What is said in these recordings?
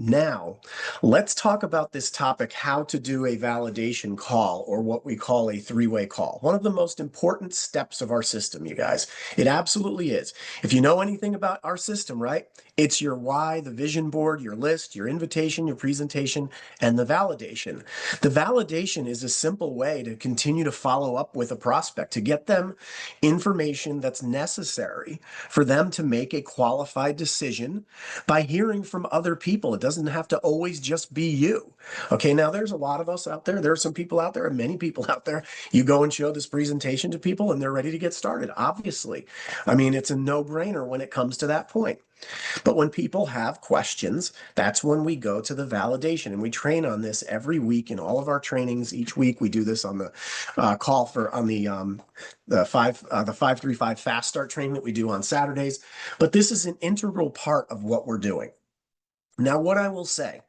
Now, let's talk about this topic, how to do a validation call, or what we call a three-way call. One of the most important steps of our system, you guys. It absolutely is. If you know anything about our system, right? It's your why, the vision board, your list, your invitation, your presentation, and the validation. The validation is a simple way to continue to follow up with a prospect, to get them information that's necessary for them to make a qualified decision by hearing from other people. It doesn't have to always just be you. Okay, now there's a lot of us out there. There are some people out there, and many people out there. You go and show this presentation to people, and they're ready to get started. Obviously, I mean, it's a no-brainer when it comes to that point. But when people have questions, that's when we go to the validation, and we train on this every week in all of our trainings. Each week we do this on the call for on the 535 fast start training that we do on Saturdays. But this is an integral part of what we're doing. Now, what I will say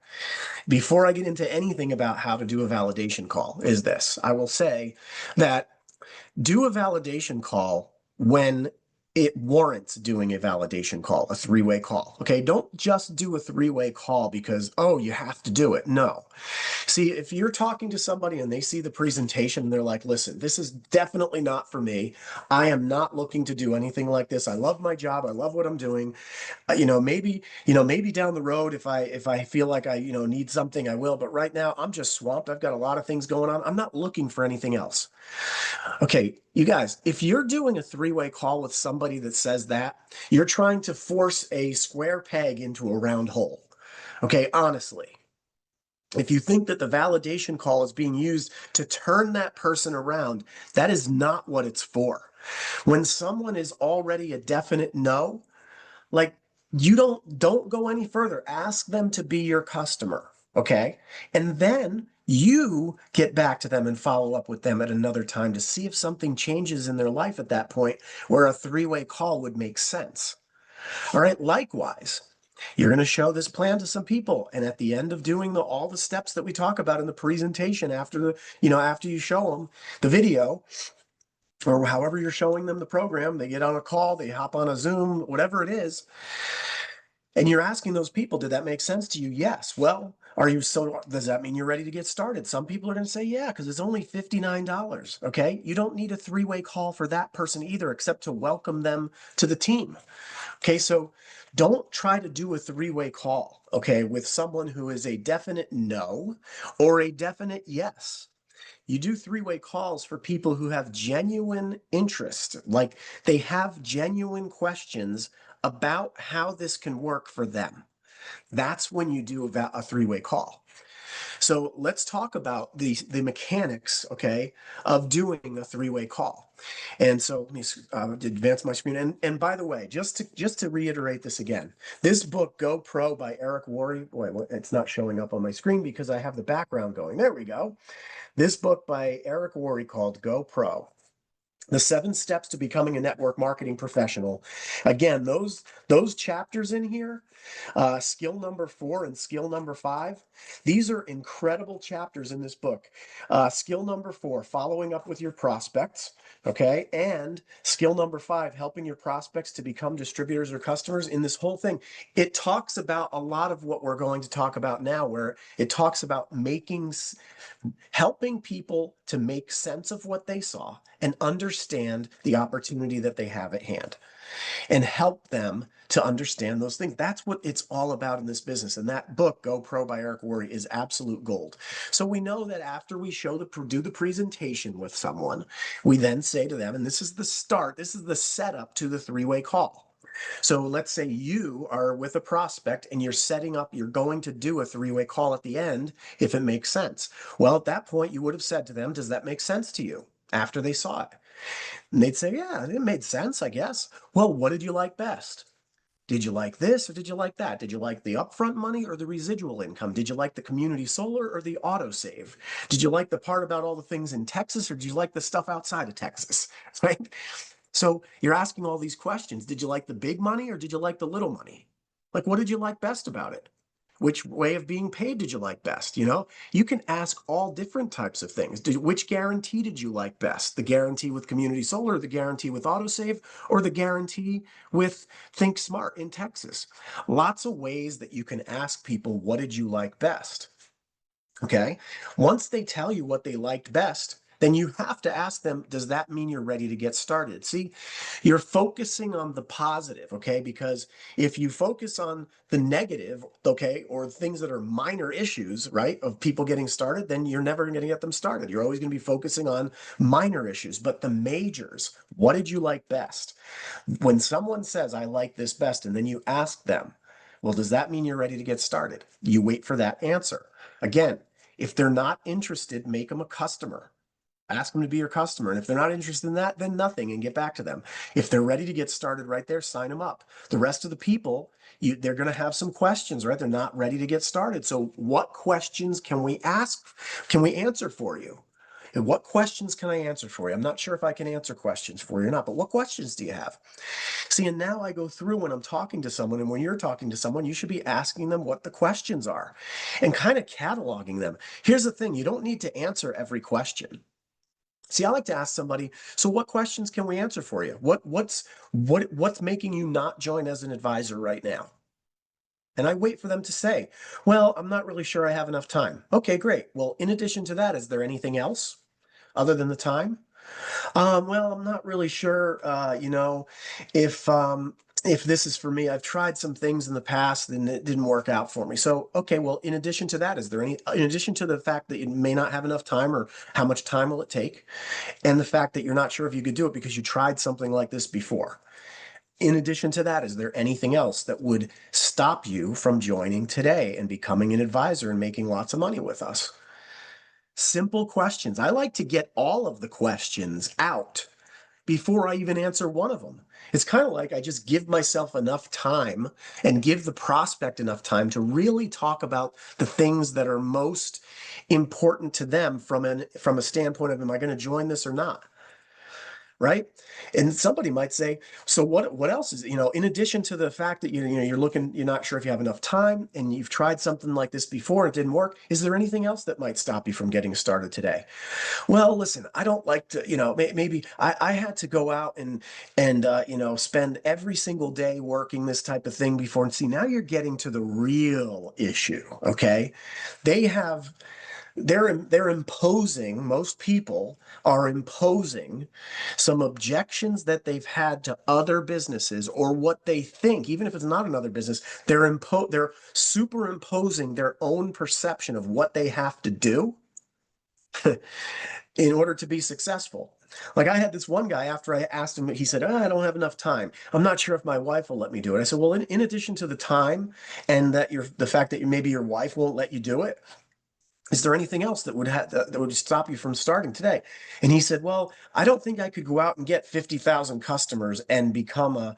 before I get into anything about how to do a validation call is this. I will say that do a validation call when it warrants doing a validation call, a three-way call. Okay, don't just do a three-way call because, oh, you have to do it. No. See, if you're talking to somebody and they see the presentation and they're like, listen, this is definitely not for me. I am not looking to do anything like this. I love my job. I love what I'm doing. Maybe down the road, if I feel like I, need something, I will. But right now I'm just swamped. I've got a lot of things going on. I'm not looking for anything else. Okay, you guys, if you're doing a three-way call with somebody that says that, you're trying to force a square peg into a round hole. Okay, honestly. If you think that the validation call is being used to turn that person around, that is not what it's for. When someone is already a definite no, like you don't go any further. Ask them to be your customer, okay? And then you get back to them and follow up with them at another time to see if something changes in their life at that point where a three-way call would make sense. All right, likewise, you're going to show this plan to some people, and at the end of doing all the steps that we talk about in the presentation, after you show them the video, or however you're showing them the program, they get on a call, they hop on a Zoom, whatever it is, and you're asking those people, did that make sense to you? Yes. Well, does that mean you're ready to get started? Some people are going to say, yeah, because it's only $59. Okay. You don't need a three-way call for that person either, except to welcome them to the team. Okay. So don't try to do a three-way call, okay, with someone who is a definite no or a definite yes. You do three-way calls for people who have genuine interest, like they have genuine questions about how this can work for them. That's when you do a three-way call. So let's talk about the mechanics, okay, of doing a three-way call. And so let me advance my screen. And by the way, just to reiterate this again, this book, Go Pro by Eric Worre, wait, it's not showing up on my screen because I have the background going. There we go. This book by Eric Worre called Go Pro. The 7 steps to becoming a network marketing professional. Again, those chapters in here, skill number 4 and skill number 5, these are incredible chapters in this book. Skill number 4, following up with your prospects, okay? And skill number 5, helping your prospects to become distributors or customers. In this whole thing, it talks about a lot of what we're going to talk about now, where it talks about helping people to make sense of what they saw and understand the opportunity that they have at hand and help them to understand those things. That's what it's all about in this business. And that book, Go Pro by Eric Worre, is absolute gold. So we know that after we do the presentation with someone, we then say to them, and this is the start, this is the setup to the three-way call. So let's say you are with a prospect and you're going to do a three-way call at the end if it makes sense. Well, at that point, you would have said to them, does that make sense to you after they saw it? And they'd say, yeah, it made sense, I guess. Well, what did you like best? Did you like this or did you like that? Did you like the upfront money or the residual income? Did you like the community solar or the autosave? Did you like the part about all the things in Texas or did you like the stuff outside of Texas? Right? So you're asking all these questions. Did you like the big money or did you like the little money? Like, what did you like best about it? Which way of being paid did you like best? You know, you can ask all different types of things. Which guarantee did you like best? The guarantee with Community Solar, the guarantee with AutoSave, or the guarantee with Think Smart in Texas? Lots of ways that you can ask people, what did you like best? Okay. Once they tell you what they liked best, then you have to ask them, does that mean you're ready to get started? See, you're focusing on the positive, okay? Because if you focus on the negative, okay, or things that are minor issues, right, of people getting started, then you're never going to get them started. You're always going to be focusing on minor issues, but the majors, what did you like best? When someone says, I like this best, and then you ask them, well, does that mean you're ready to get started? You wait for that answer. Again, if they're not interested, make them a customer. Ask them to be your customer. And if they're not interested in that, then nothing and get back to them. If they're ready to get started right there, sign them up. The rest of the people, they're going to have some questions, right? They're not ready to get started. So what questions can we ask? Can we answer for you? And what questions can I answer for you? I'm not sure if I can answer questions for you or not, but what questions do you have? See, and now I go through when I'm talking to someone, and when you're talking to someone, you should be asking them what the questions are and kind of cataloging them. Here's the thing, you don't need to answer every question. See, I like to ask somebody, so what questions can we answer for you? What's making you not join as an advisor right now? And I wait for them to say, well, I'm not really sure I have enough time. Okay, great. Well, in addition to that, is there anything else other than the time? Well, I'm not really sure, if this is for me. I've tried some things in the past and it didn't work out for me. So, okay, well, in addition to that, in addition to the fact that you may not have enough time or how much time will it take, and the fact that you're not sure if you could do it because you tried something like this before. In addition to that, is there anything else that would stop you from joining today and becoming an advisor and making lots of money with us? Simple questions. I like to get all of the questions out before I even answer one of them. It's kind of like I just give myself enough time and give the prospect enough time to really talk about the things that are most important to them from a standpoint of, am I going to join this or not? Right? And somebody might say, so what else is, in addition to the fact that you're not sure if you have enough time and you've tried something like this before and it didn't work, is there anything else that might stop you from getting started today? Well, listen, I don't like to, maybe I had to go out and spend every single day working this type of thing before. And see, now you're getting to the real issue, okay? They have they're imposing, most people are imposing some objections that they've had to other businesses or what they think, even if it's not another business, they're superimposing their own perception of what they have to do in order to be successful. Like I had this one guy, after I asked him, he said, I don't have enough time. I'm not sure if my wife will let me do it. I said, well, in addition to the time and the fact that maybe your wife won't let you do it, is there anything else that would stop you from starting today? And he said, well, I don't think I could go out and get 50,000 customers and become a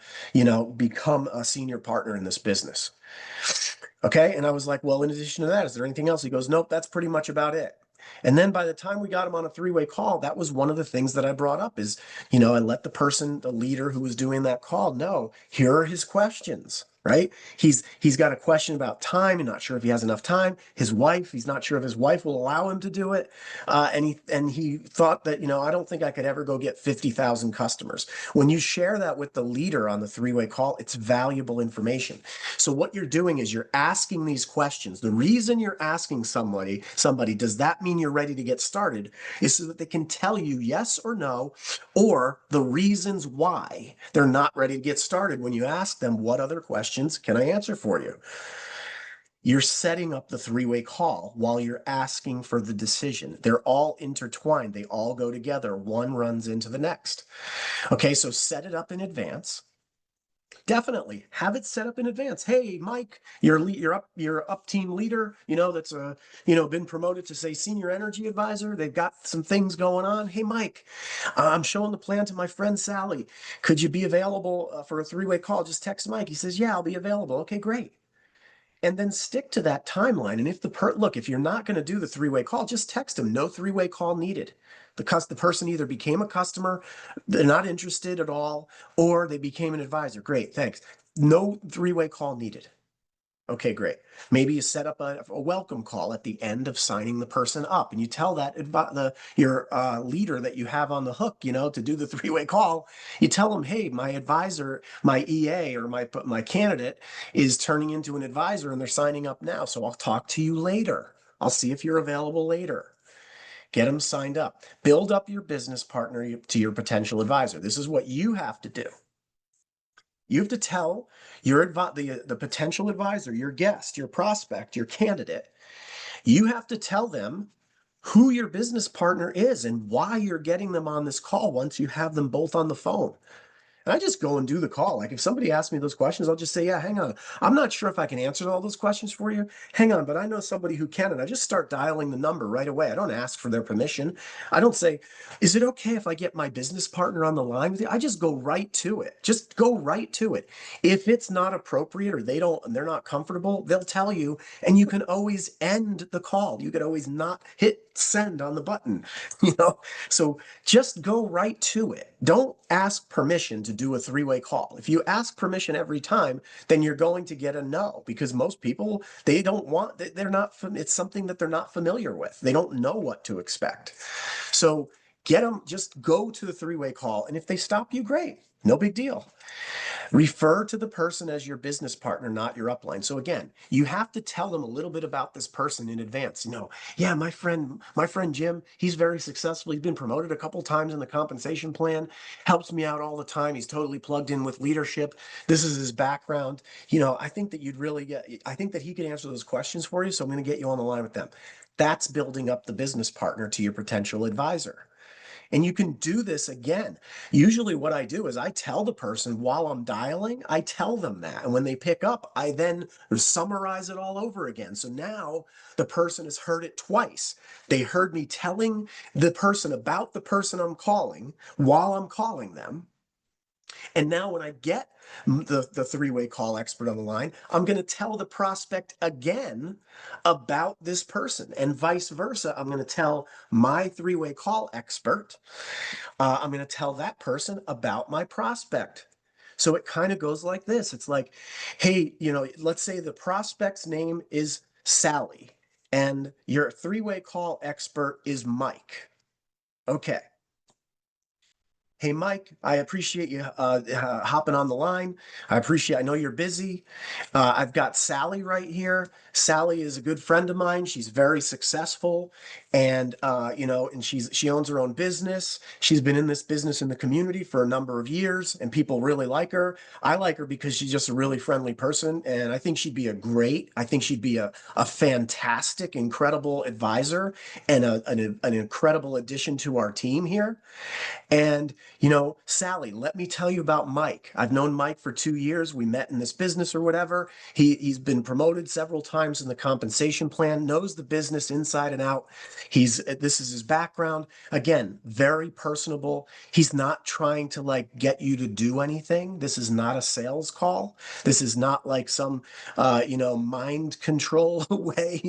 senior partner in this business. Okay. And I was like, well, in addition to that, is there anything else? He goes, nope, that's pretty much about it. And then by the time we got him on a three-way call, that was one of the things that I brought up is, I let the leader who was doing that call know, here are his questions, right? He's got a question about time. He's not sure if he has enough time. His wife, he's not sure if his wife will allow him to do it. And he thought that, I don't think I could ever go get 50,000 customers. When you share that with the leader on the three-way call, it's valuable information. So what you're doing is you're asking these questions. The reason you're asking somebody, does that mean you're ready to get started, is so that they can tell you yes or no, or the reasons why they're not ready to get started when you ask them, what other questions can I answer for you? You're setting up the three-way call while you're asking for the decision. They're all intertwined. They all go together. One runs into the next. Okay, so set it up in advance. Definitely have it set up in advance. Hey, Mike, you're up team leader, that's been promoted to say senior energy advisor. They've got some things going on. Hey, Mike, I'm showing the plan to my friend Sally. Could you be available for a three-way call? Just text Mike. He says, yeah, I'll be available. Okay, great. And then stick to that timeline. And if you're not going to do the three-way call, just text them. No three-way call needed. The person either became a customer, they're not interested at all, or they became an advisor. Great, thanks. No three-way call needed. Okay, great. Maybe you set up a welcome call at the end of signing the person up, and you tell that your leader that you have on the hook, to do the three-way call. You tell them, hey, my advisor, my EA, or my candidate is turning into an advisor, and they're signing up now. So I'll talk to you later. I'll see if you're available later. Get them signed up. Build up your business partner to your potential advisor. This is what you have to do. You have to tell the potential advisor, your guest, your prospect, your candidate, you have to tell them who your business partner is and why you're getting them on this call once you have them both on the phone. And I just go and do the call. Like if somebody asks me those questions, I'll just say, yeah, hang on. I'm not sure if I can answer all those questions for you. Hang on, but I know somebody who can. And I just start dialing the number right away. I don't ask for their permission. I don't say, is it okay if I get my business partner on the line with you? I just go right to it. Just go right to it. If it's not appropriate or they're not comfortable, they'll tell you, and you can always end the call. You could always not hit send on the button, So just go right to it. Don't ask permission to do a three-way call. If you ask permission every time, then you're going to get a no, because most people, it's something that they're not familiar with. They don't know what to expect. So just go to the three-way call. And if they stop you, great. No big deal. Refer to the person as your business partner, not your upline. So again, you have to tell them a little bit about this person in advance. Yeah, my friend Jim, he's very successful. He's been promoted a couple times in the compensation plan, helps me out all the time. He's totally plugged in with leadership. This is his background. I think that I think that he can answer those questions for you. So I'm going to get you on the line with them. That's building up the business partner to your potential advisor. And you can do this again. Usually what I do is I tell the person while I'm dialing, I tell them that. And when they pick up, I then summarize it all over again. So now the person has heard it twice. They heard me telling the person about the person I'm calling while I'm calling them. And now when I get the three-way call expert on the line, I'm going to tell the prospect again about this person, and vice versa. I'm going to tell my three-way call expert, I'm going to tell that person about my prospect. So it kind of goes like this. It's like, hey, let's say the prospect's name is Sally and your three-way call expert is Mike. Okay. Hey, Mike, I appreciate you hopping on the line. I know you're busy. I've got Sally right here. Sally is a good friend of mine. She's very successful, and and she owns her own business. She's been in this business in the community for a number of years, and people really like her. I like her because she's just a really friendly person, and I think she'd be a fantastic, incredible advisor and an incredible addition to our team here. And, Sally, let me tell you about Mike. I've known Mike for 2 years. We met in this business or whatever. He's been promoted several times in the compensation plan, knows the business inside and out. This is his background. Again, very personable. He's not trying to get you to do anything. This is not a sales call. This is not like some, mind control way,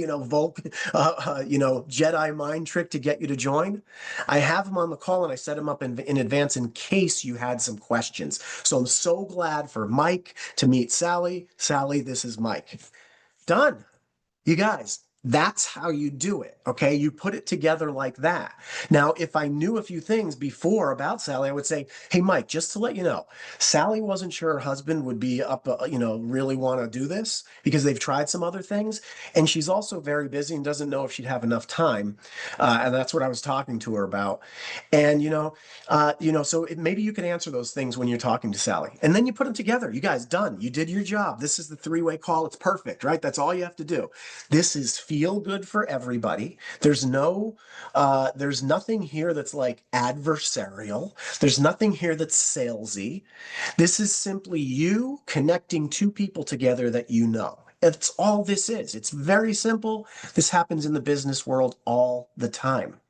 Jedi mind trick to get you to join. I have him on the call and I set him up in advance in case you had some questions. So I'm so glad for Mike to meet Sally. Sally, this is Mike. Done. You guys, that's how you do it. Okay. You put it together like that. Now, if I knew a few things before about Sally, I would say, hey, Mike, just to let you know, Sally wasn't sure her husband would be up, really want to do this because they've tried some other things. And she's also very busy and doesn't know if she'd have enough time. And that's what I was talking to her about. And, so maybe you can answer those things when you're talking to Sally. And then you put them together. You guys, done. You did your job. This is the three-way call. It's perfect, right? That's all you have to do. This is feel good for everybody. There's nothing here that's like adversarial. There's nothing here that's salesy. This is simply you connecting two people together that you know. That's all this is. It's very simple. This happens in the business world all the time.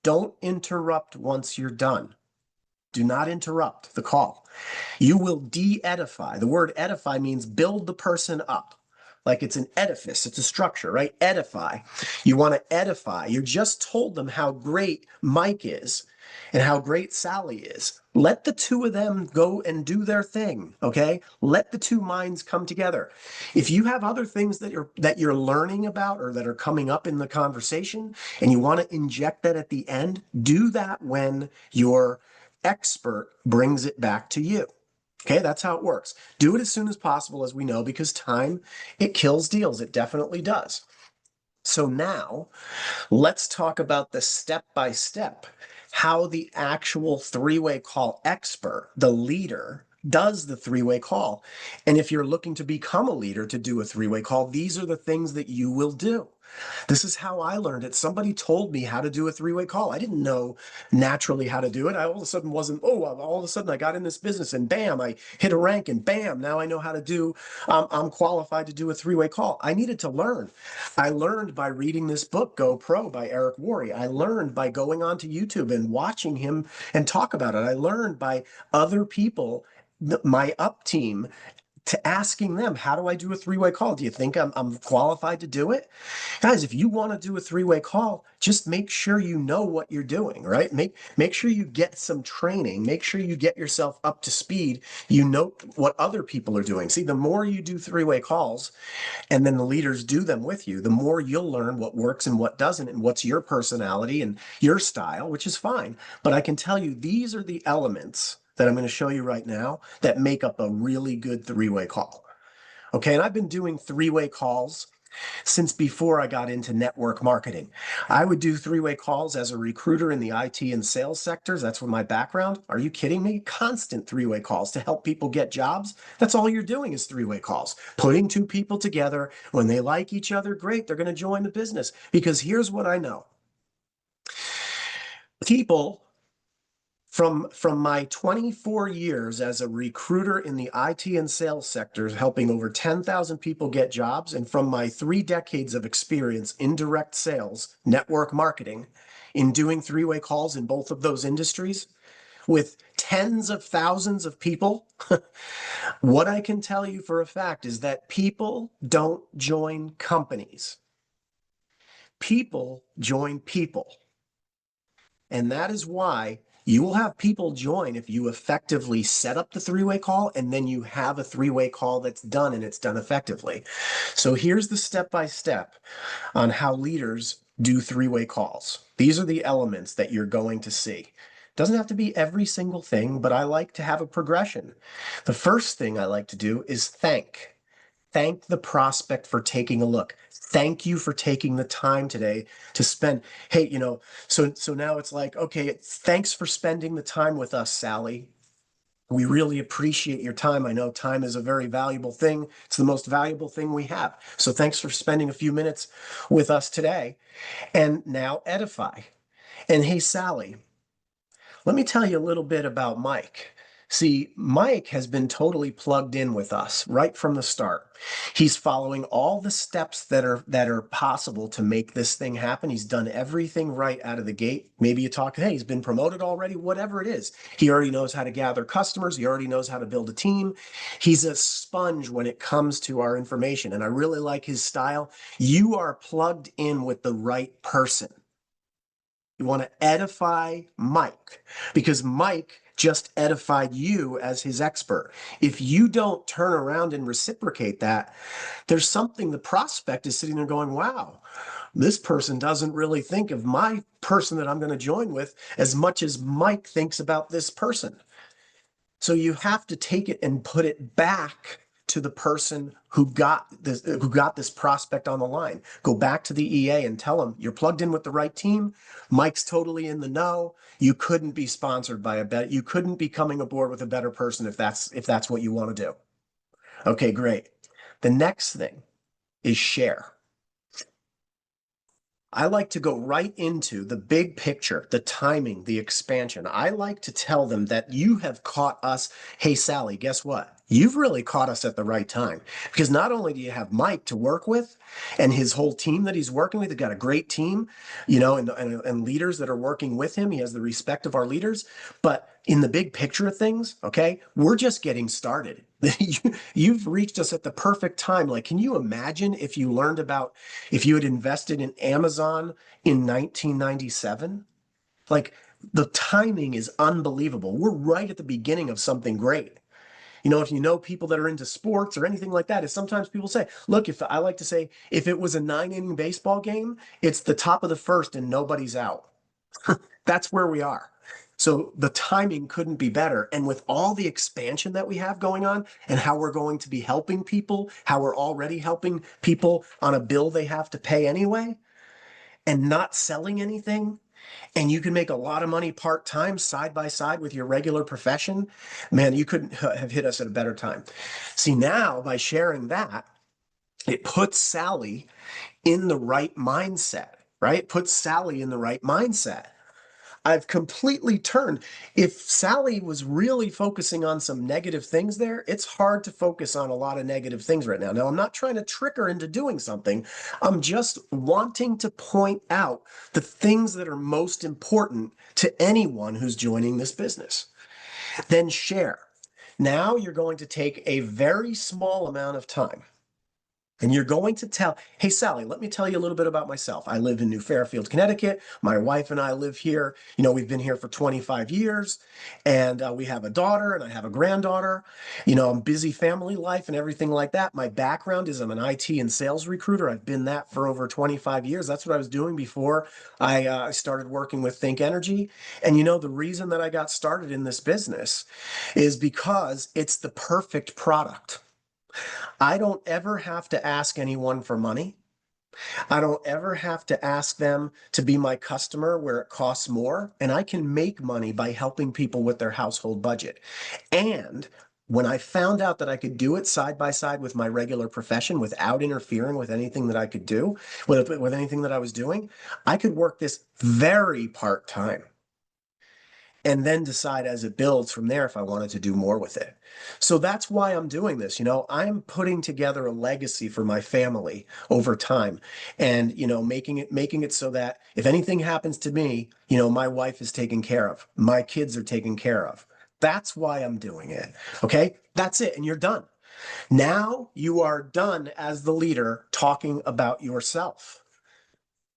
Don't interrupt once you're done. Do not interrupt the call. You will de-edify. The word edify means build the person up. like it's an edifice, it's a structure, right? Edify. You want to edify. You just told them how great Mike is and how great Sally is. Let the two of them go and do their thing, okay? Let the two minds come together. If you have other things that you're learning about or that are coming up in the conversation and you want to inject that at the end, do that when your expert brings it back to you. Okay, that's how it works. Do it as soon as possible, as we know, because time, it kills deals. It definitely does. So now let's talk about the step-by-step, how the actual three-way call expert, the leader, does the three-way call. And if you're looking to become a leader to do a three-way call, these are the things that you will do. This is how I learned it. Somebody told me how to do a three-way call. I didn't know naturally how to do it. I all of a sudden wasn't, all of a sudden I got in this business and bam, I hit a rank and bam, now I know how to do, I'm qualified to do a three-way call. I needed to learn. I learned by reading this book, Go Pro by Eric Worre. I learned by going onto YouTube and watching him and talk about it. I learned by other people, my up team, to asking them, how do I do a three-way call? Do you think I'm qualified to do it? Guys, if you want to do a three-way call, just make sure you know what you're doing, right? Make sure you get some training. Make sure you get yourself up to speed. You know what other people are doing. See, the more you do three-way calls and then the leaders do them with you, the more you'll learn what works and what doesn't and what's your personality and your style, which is fine. But I can tell you, these are the elements that I'm going to show you right now that make up a really good three-way call. Okay, and I've been doing three-way calls since before I got into network marketing. I would do three-way calls as a recruiter in the IT and sales sectors. That's my background. Are you kidding me? Constant three-way calls to help people get jobs. That's all you're doing is three-way calls. Putting two people together. When they like each other, great, they're going to join the business. Because here's what I know. People from my 24 years as a recruiter in the IT and sales sectors, helping over 10,000 people get jobs, and from my 3 decades of experience in direct sales, network marketing, in doing three-way calls in both of those industries, with tens of thousands of people, what I can tell you for a fact is that people don't join companies. People join people. And that is why you will have people join if you effectively set up the three-way call and then you have a three-way call that's done and it's done effectively. So here's the step-by-step on how leaders do three-way calls. These are the elements that you're going to see. Doesn't have to be every single thing, but I like to have a progression. The first thing I like to do is thank. Thank the prospect for taking a look. Thank you for taking the time today to spend. Hey, so now it's like, okay, thanks for spending the time with us, Sally. We really appreciate your time. I know time is a very valuable thing. It's the most valuable thing we have. So thanks for spending a few minutes with us today. And now edify. And hey, Sally, let me tell you a little bit about Mike. See, Mike has been totally plugged in with us right from the start. He's following all the steps that are possible to make this thing happen. He's done everything right out of the gate. Maybe you talk, hey, he's been promoted already, whatever it is. He already knows how to gather customers. He already knows how to build a team. He's a sponge when it comes to our information, and I really like his style. You are plugged in with the right person. You want to edify Mike because Mike just edified you as his expert. If you don't turn around and reciprocate that, there's something the prospect is sitting there going, wow, this person doesn't really think of my person that I'm going to join with as much as Mike thinks about this person. So you have to take it and put it back to the person who got this prospect on the line. Go back to the EA and tell them you're plugged in with the right team. Mike's totally in the know. You couldn't be sponsored by you couldn't be coming aboard with a better person if that's what you want to do. Okay, great. The next thing is share. I like to go right into the big picture, the timing, the expansion. I like to tell them that you have caught us. Hey, Sally, guess what? You've really caught us at the right time because not only do you have Mike to work with and his whole team that he's working with, he's got a great team, and leaders that are working with him. He has the respect of our leaders, but in the big picture of things, okay, we're just getting started. You've reached us at the perfect time. Like, can you imagine if you learned about, if you had invested in Amazon in 1997? Like, the timing is unbelievable. We're right at the beginning of something great. If you know people that are into sports or anything like that, is sometimes people say, look, if I like to say, if it was a 9 inning baseball game, it's the top of the first and nobody's out. That's where we are. So the timing couldn't be better. And with all the expansion that we have going on and how we're going to be helping people, how we're already helping people on a bill they have to pay anyway, and not selling anything, and you can make a lot of money part-time side by side with your regular profession, man, you couldn't have hit us at a better time. See, now by sharing that, it puts Sally in the right mindset, right? It puts Sally in the right mindset. I've completely turned. If Sally was really focusing on some negative things there, it's hard to focus on a lot of negative things right now. Now, I'm not trying to trick her into doing something. I'm just wanting to point out the things that are most important to anyone who's joining this business. Then share. Now you're going to take a very small amount of time. And you're going to tell, hey, Sally, let me tell you a little bit about myself. I live in New Fairfield, Connecticut. My wife and I live here. We've been here for 25 years, and we have a daughter and I have a granddaughter. I'm busy family life and everything like that. My background is I'm an IT and sales recruiter. I've been that for over 25 years. That's what I was doing before I started working with Think Energy. And the reason that I got started in this business is because it's the perfect product. I don't ever have to ask anyone for money. I don't ever have to ask them to be my customer where it costs more. And I can make money by helping people with their household budget. And when I found out that I could do it side by side with my regular profession without interfering with anything that I could do, with anything that I was doing, I could work this very part-time and then decide as it builds from there if I wanted to do more with it. So that's why I'm doing this. I'm putting together a legacy for my family over time, and making it so that if anything happens to me, my wife is taken care of, my kids are taken care of. That's why I'm doing it. Okay, that's it, and you're done. Now you are done as the leader talking about yourself.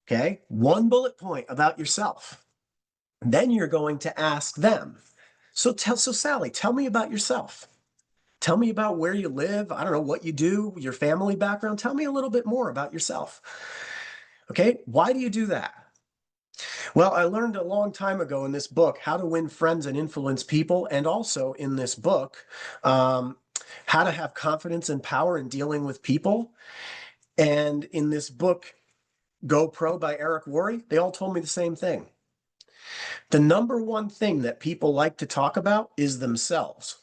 Okay, one bullet point about yourself. Then you're going to ask them. So Sally, tell me about yourself. Tell me about where you live. I don't know what you do, your family background. Tell me a little bit more about yourself. Okay, why do you do that? Well, I learned a long time ago in this book how to win friends and influence people, and also in this book, how to have confidence and power in dealing with people. And in this book, Go Pro by Eric Worre, they all told me the same thing. The number one thing that people like to talk about is themselves.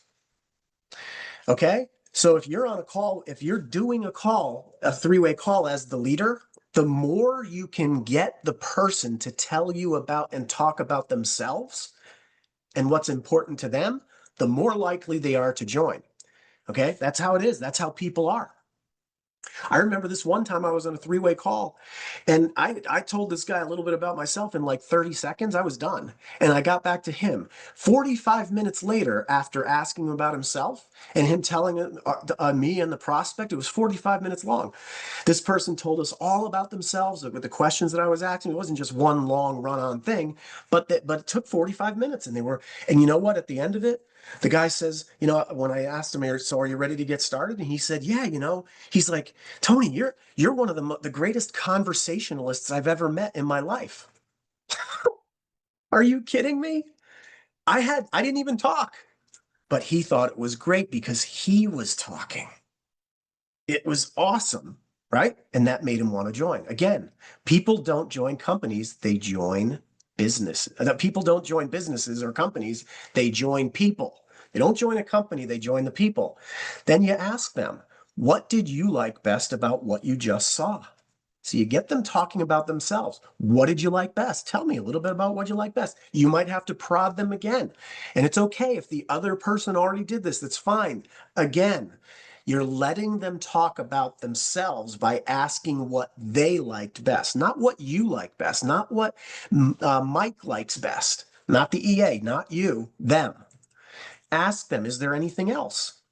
Okay? So if you're on a call, if you're doing a call, a three-way call as the leader, the more you can get the person to tell you about and talk about themselves and what's important to them, the more likely they are to join. Okay? That's how it is. That's how people are. I remember this one time I was on a three-way call, and I told this guy a little bit about myself in like 30 seconds. I was done. And I got back to him 45 minutes later after asking him about himself and him telling me and the prospect. It was 45 minutes long. This person told us all about themselves with the questions that I was asking. It wasn't just one long run-on thing, but it took 45 minutes, and you know what? At the end of it, the guy says, when I asked him, so are you ready to get started? And he said, yeah, he's like, Tony, you're one of the greatest conversationalists I've ever met in my life. Are you kidding me? I didn't even talk, but he thought it was great because he was talking. It was awesome, right? And that made him want to join. Again, people don't join companies, they join business. People don't join businesses or companies, they join people. They don't join a company, they join the people. Then you ask them, what did you like best about what you just saw? So you get them talking about themselves. What did you like best? Tell me a little bit about what you like best. You might have to prod them again. And it's okay if the other person already did this, that's fine. Again, you're letting them talk about themselves by asking what they liked best, not what you like best, not what Mike likes best, not the EA, not you, them. Ask them, is there anything else?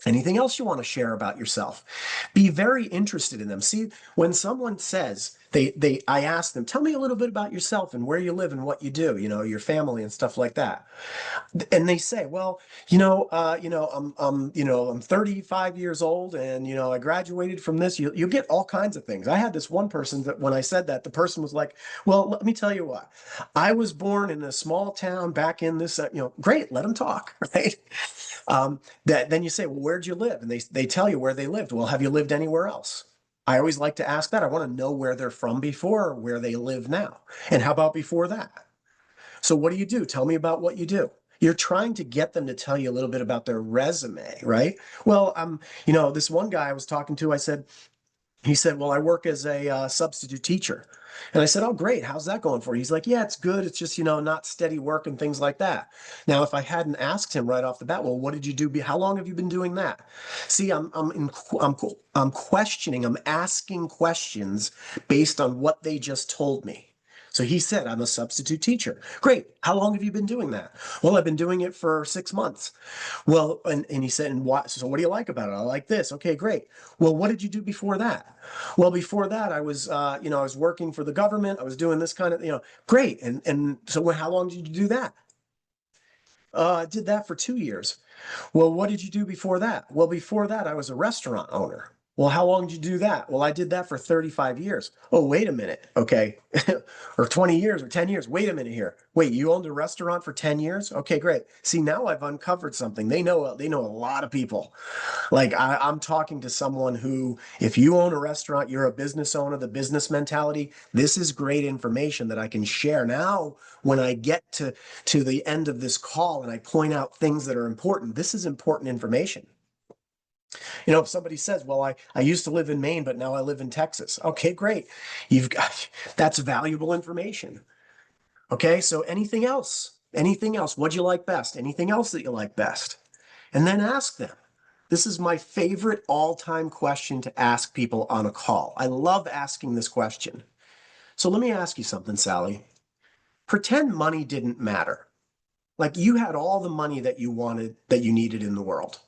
Anything else you want to share about yourself? Be very interested in them. See, when someone says I ask them, tell me a little bit about yourself and where you live and what you do, your family and stuff like that. And they say, well, I'm 35 years old and, I graduated from this. You get all kinds of things. I had this one person that when I said that, the person was like, well, let me tell you what, I was born in a small town back in this, great, let them talk, right? Then you say, well, where'd you live? And they tell you where they lived. Well, have you lived anywhere else? I always like to ask that. I want to know where they're from before, where they live now. And how about before that? So what do you do? Tell me about what you do. You're trying to get them to tell you a little bit about their resume, right? Well, this one guy I was talking to, he said, well, I work as a substitute teacher. And I said, oh, great. How's that going for you? He's like, yeah, it's good. It's just, not steady work and things like that. Now, if I hadn't asked him right off the bat, well, what did you do? How long have you been doing that? See, I'm questioning, I'm asking questions based on what they just told me. So he said, I'm a substitute teacher. Great. How long have you been doing that? Well, I've been doing it for 6 months. Well, and he said, and what, so what do you like about it? I like this. Okay, great. Well, what did you do before that? Well, before that, I was, I was working for the government. I was doing this kind of, great. And so how long did you do that? I did that for 2 years. Well, what did you do before that? Well, before that, I was a restaurant owner. Well, how long did you do that? Well, I did that for 35 years. Oh, wait a minute. Okay. Or 20 years or 10 years. Wait a minute here. Wait, you owned a restaurant for 10 years? Okay, great. See, now I've uncovered something. They know a lot of people. Like I'm talking to someone who, if you own a restaurant, you're a business owner, the business mentality, this is great information that I can share. Now, when I get to the end of this call and I point out things that are important, this is important information. If somebody says, well, I used to live in Maine, but now I live in Texas. Okay, great. That's valuable information. Okay, so anything else? Anything else? What'd you like best? Anything else that you like best? And then ask them. This is my favorite all-time question to ask people on a call. I love asking this question. So let me ask you something, Sally. Pretend money didn't matter. Like you had all the money that you wanted, that you needed in the world.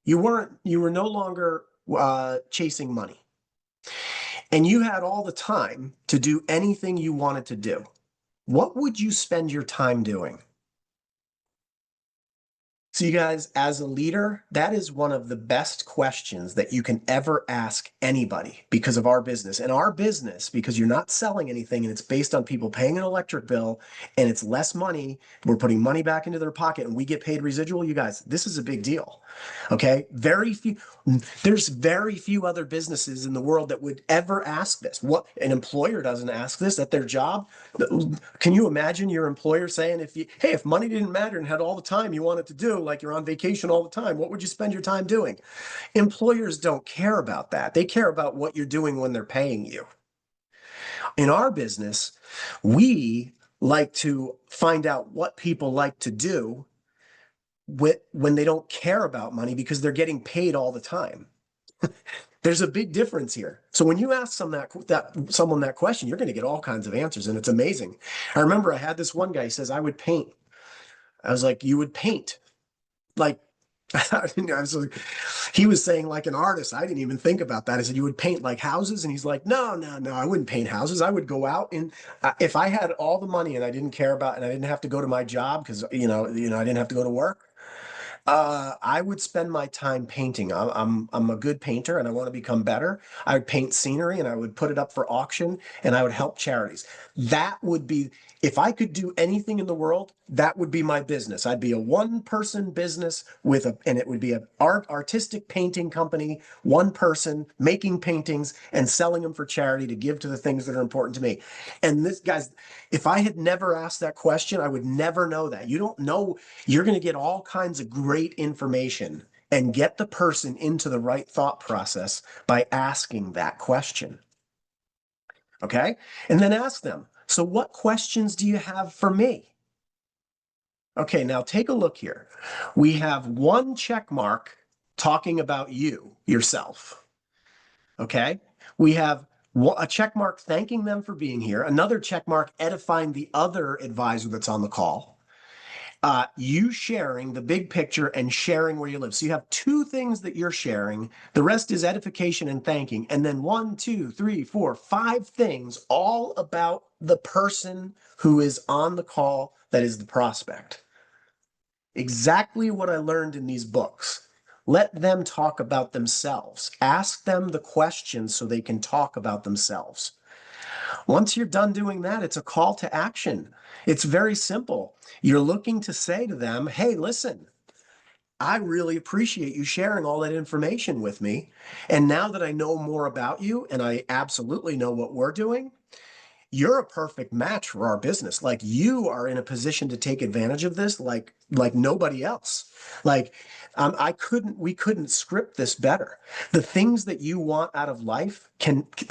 You were no longer chasing money. And you had all the time to do anything you wanted to do. What would you spend your time doing? So you guys, as a leader, that is one of the best questions that you can ever ask anybody because of our business. And our business, because you're not selling anything and it's based on people paying an electric bill and it's less money, we're putting money back into their pocket and we get paid residual. You guys, this is a big deal. Okay. There's very few other businesses in the world that would ever ask this. What an employer doesn't ask this at their job. Can you imagine your employer saying, if money didn't matter and had all the time you wanted to do, like you're on vacation all the time, what would you spend your time doing? Employers don't care about that. They care about what you're doing when they're paying you. In our business, we like to find out what people like to do when they don't care about money because they're getting paid all the time. There's a big difference here. So when you ask someone that question, you're going to get all kinds of answers, and it's amazing. I remember I had this one guy, he says, I would paint. I was like, you would paint? Like, he was saying like an artist. I didn't even think about that. I said, you would paint like houses? And he's like, no, I wouldn't paint houses. I would go out and if I had all the money and I didn't care about, and I didn't have to go to my job because, I didn't have to go to work. I would spend my time painting. I'm a good painter and I want to become better. I would paint scenery and I would put it up for auction and I would help charities. That would be, if I could do anything in the world, that would be my business. I'd be a one-person business and it would be an artistic painting company, one person making paintings and selling them for charity to give to the things that are important to me. And this, guys, if I had never asked that question, I would never know that. You don't know, you're going to get all kinds of great information and get the person into the right thought process by asking that question. Okay? And then ask them, so what questions do you have for me? Okay, now take a look here. We have one check mark talking about you, yourself. Okay? We have a check mark thanking them for being here, another check mark edifying the other advisor that's on the call. You sharing the big picture and sharing where you live. So you have two things that you're sharing. The rest is edification and thanking. And then 1, 2, 3, 4, 5 things all about the person who is on the call that is the prospect. Exactly what I learned in these books. Let them talk about themselves. Ask them the questions so they can talk about themselves. Once you're done doing that, it's a call to action. It's very simple. You're looking to say to them, hey, listen, I really appreciate you sharing all that information with me. And now that I know more about you and I absolutely know what we're doing, you're a perfect match for our business. Like you are in a position to take advantage of this like nobody else. Like we couldn't script this better. The things that you want out of life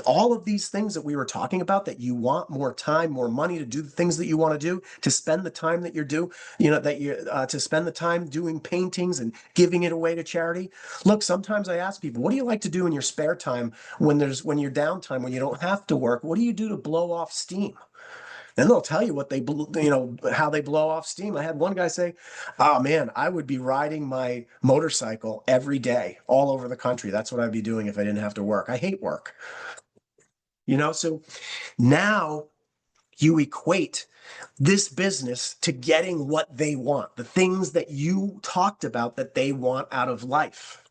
all of these things that we were talking about, that you want more time, more money to do the things that you want to do, to spend the time that to spend the time doing paintings and giving it away to charity. Look, sometimes I ask people, what do you like to do in your spare time when you're downtime, when you don't have to work? What do you do to blow off steam? Then they'll tell you how they blow off steam. I had one guy say, "Oh man, I would be riding my motorcycle every day all over the country. That's what I'd be doing if I didn't have to work. I hate work." So now you equate this business to getting what they want, the things that you talked about that they want out of life.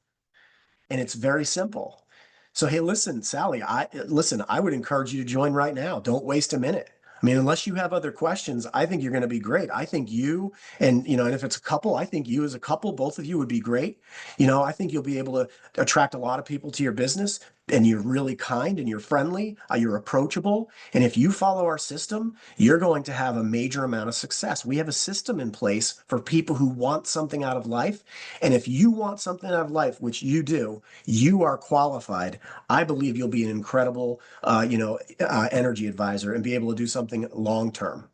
And it's very simple. So, hey, listen, Sally, I would encourage you to join right now. Don't waste a minute. I mean, unless you have other questions, I think you're going to be great. I think you and if it's a couple, I think you as a couple, both of you would be great. I think you'll be able to attract a lot of people to your business, and you're really kind and you're friendly, you're approachable. And if you follow our system, you're going to have a major amount of success. We have a system in place for people who want something out of life. And if you want something out of life, which you do, you are qualified. I believe you'll be an incredible, energy advisor and be able to do something long term.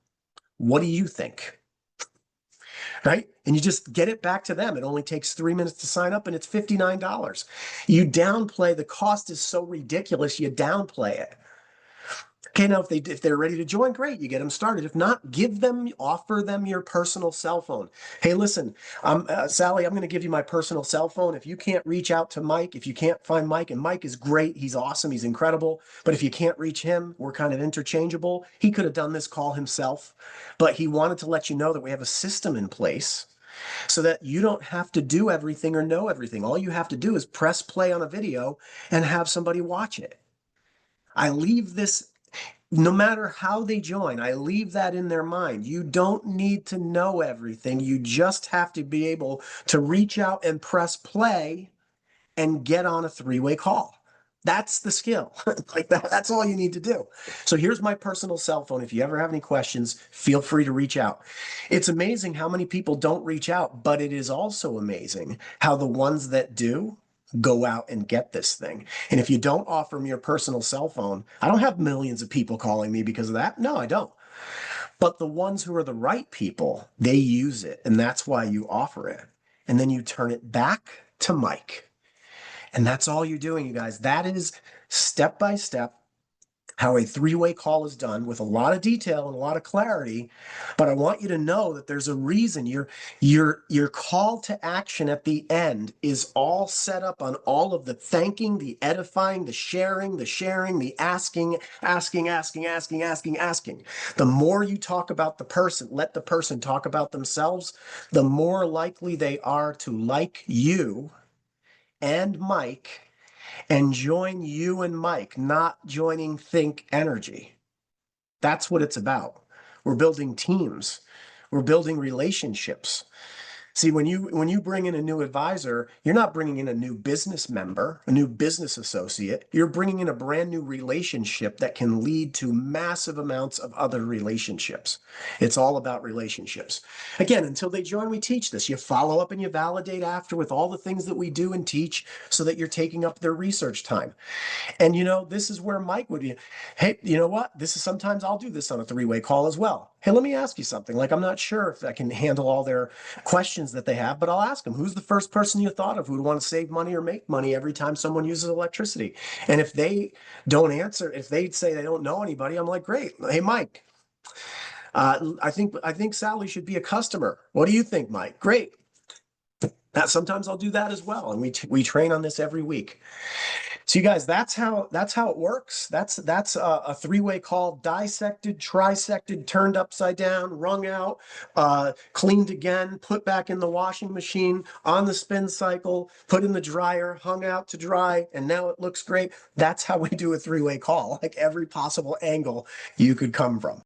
What do you think? Right? And you just get it back to them. It only takes 3 minutes to sign up and it's $59. You downplay the cost is so ridiculous, you downplay it. Okay, now if they're ready to join, great, you get them started. If not, offer them your personal cell phone. Hey, listen, Sally, I'm going to give you my personal cell phone. If you can't reach out to Mike, if you can't find Mike, and Mike is great, he's awesome, he's incredible. But if you can't reach him, we're kind of interchangeable. He could have done this call himself, but he wanted to let you know that we have a system in place so that you don't have to do everything or know everything. All you have to do is press play on a video and have somebody watch it. I leave this no matter how they join, I leave that in their mind. You don't need to know everything. You just have to be able to reach out and press play and get on a 3-way call. That's the skill. Like that's all you need to do. So here's my personal cell phone. If you ever have any questions, feel free to reach out. It's amazing how many people don't reach out, but it is also amazing how the ones that do go out and get this thing. And if you don't offer me your personal cell phone, I don't have millions of people calling me because of that. No, I don't. But the ones who are the right people, they use it. And that's why you offer it. And then you turn it back to Mike. And that's all you're doing, you guys. That is step by step how a 3-way call is done with a lot of detail and a lot of clarity. But I want you to know that there's a reason your call to action at the end is all set up on all of the thanking, the edifying, the sharing, the asking. The more you talk about the person, let the person talk about themselves, the more likely they are to like you and Mike and join you and Mike, not joining Think Energy. That's what it's about. We're building teams. We're building relationships. See, when you bring in a new advisor, you're not bringing in a new business member, a new business associate. You're bringing in a brand new relationship that can lead to massive amounts of other relationships. It's all about relationships. Again, until they join, we teach this. You follow up and you validate after with all the things that we do and teach so that you're taking up their research time. And this is where Mike would be. Hey, you know what? Sometimes I'll do this on a 3-way call as well. Hey, let me ask you something. Like, I'm not sure if I can handle all their questions that they have, but I'll ask them, who's the first person you thought of who would want to save money or make money every time someone uses electricity? And if they don't answer, if they say they don't know anybody, I'm like, great. Hey, Mike, I think Sally should be a customer. What do you think, Mike? Great. That sometimes I'll do that as well, and we train on this every week. So you guys, that's how it works. That's a three-way call: dissected, trisected, turned upside down, wrung out, cleaned again, put back in the washing machine, on the spin cycle, put in the dryer, hung out to dry, and now it looks great. That's how we do a three-way call, like every possible angle you could come from.